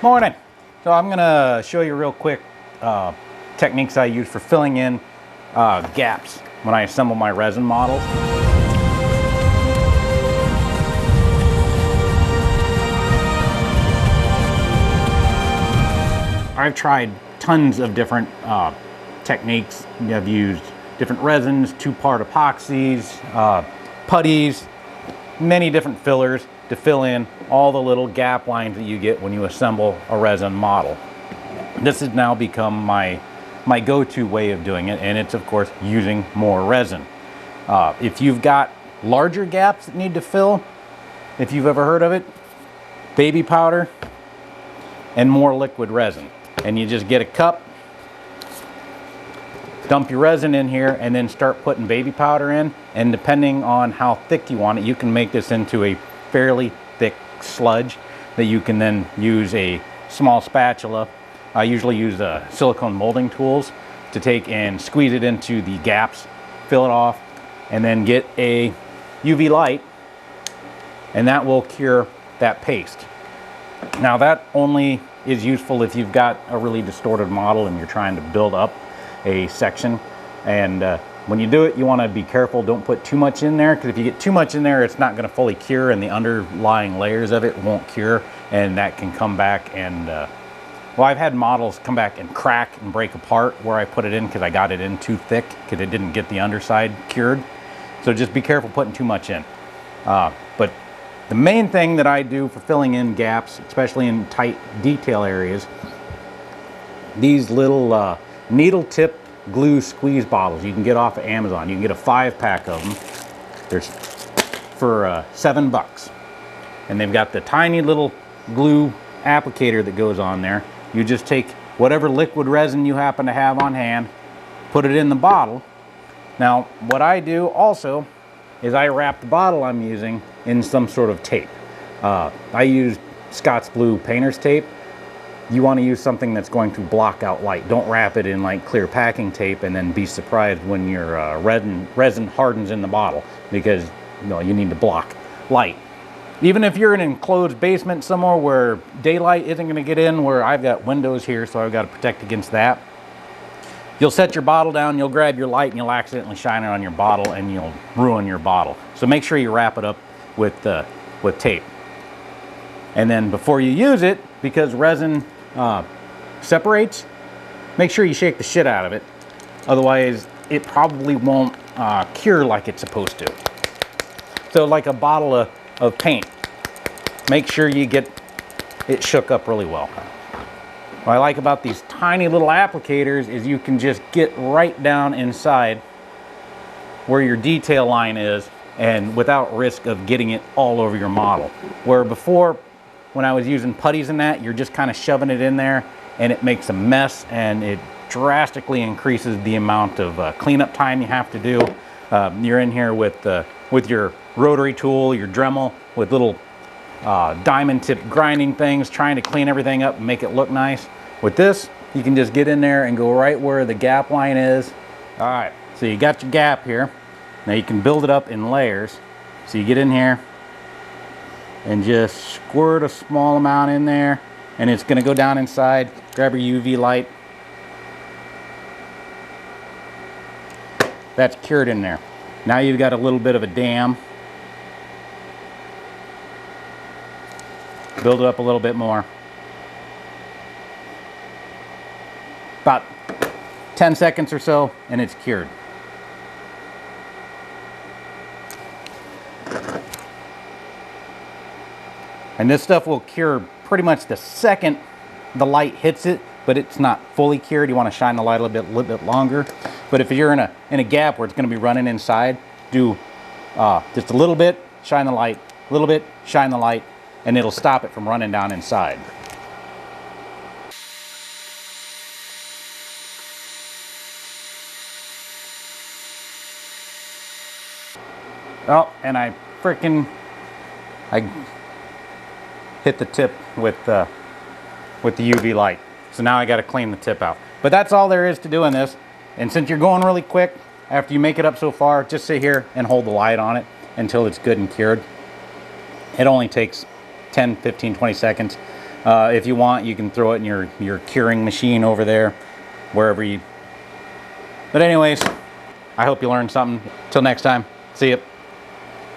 Morning. So I'm gonna show you real quick techniques I use for filling in gaps when I assemble my resin models. I've tried tons of different techniques. I've used different resins, two-part epoxies, putties, many different fillers to fill in all the little gap lines that you get when you assemble a resin model. This has now become my go-to way of doing it, and it's of course using more resin. If you've got larger gaps that need to fill, if you've ever heard of it, baby powder and more liquid resin. And you just get a cup, dump your resin in here, and then start putting baby powder in. And depending on how thick you want it, you can make this into a fairly thick sludge that you can then use a small spatula. I usually use silicone molding tools to take and squeeze it into the gaps, fill it off, and then get a UV light, and that will cure that paste. Now that only is useful if you've got a really distorted model and you're trying to build up a section. And when you do it, you want to be careful. Don't put too much in there, because if you get too much in there, it's not going to fully cure, and the underlying layers of it won't cure, and that can come back and well, I've had models come back and crack and break apart where I put it in because I got it in too thick because it didn't get the underside cured. So just be careful putting too much in. But the main thing that I do for filling in gaps, especially in tight detail areas, these little needle tip glue squeeze bottles you can get off of Amazon. You can get a 5-pack of them. There's for $7, and they've got the tiny little glue applicator that goes on there. You just take whatever liquid resin you happen to have on hand, put it in the bottle. Now what I do also is I wrap the bottle I'm using in some sort of tape. I use Scott's Blue painter's tape. You want to use something that's going to block out light. Don't wrap it in like clear packing tape and then be surprised when your resin hardens in the bottle, because you need to block light. Even if you're in an enclosed basement somewhere where daylight isn't going to get in, where I've got windows here, so I've got to protect against that. You'll set your bottle down, you'll grab your light, and you'll accidentally shine it on your bottle, and you'll ruin your bottle. So make sure you wrap it up with tape. And then before you use it, because resin separates, make sure you shake the shit out of it. Otherwise, it probably won't cure like it's supposed to. So like a bottle of paint, make sure you get it shook up really well. What I like about these tiny little applicators is you can just get right down inside where your detail line is, and without risk of getting it all over your model. Where before, when I was using putties and that, you're just kind of shoving it in there and it makes a mess, and it drastically increases the amount of cleanup time you have to do. You're in here with your rotary tool, your Dremel, with little diamond tip grinding things, trying to clean everything up and make it look nice. With this, you can just get in there and go right where the gap line is. All right, so you got your gap here. Now you can build it up in layers. So you get in here and just squirt a small amount in there, and it's going to go down inside. Grab your UV light. That's cured in there. Now you've got a little bit of a dam. Build it up a little bit more. About 10 seconds or so, and it's cured. And this stuff will cure pretty much the second the light hits it, but it's not fully cured. You want to shine the light a little bit longer. But if you're in a gap where it's going to be running inside, do just a little bit, shine the light, a little bit, shine the light, and it'll stop it from running down inside. Oh, and I hit the tip with the UV light. So now I got to clean the tip out. But that's all there is to doing this. And since you're going really quick, after you make it up so far, just sit here and hold the light on it until it's good and cured. It only takes 10, 15, 20 seconds. If you want, you can throw it in your curing machine over there, wherever you. But anyways, I hope you learned something. Till next time, see ya.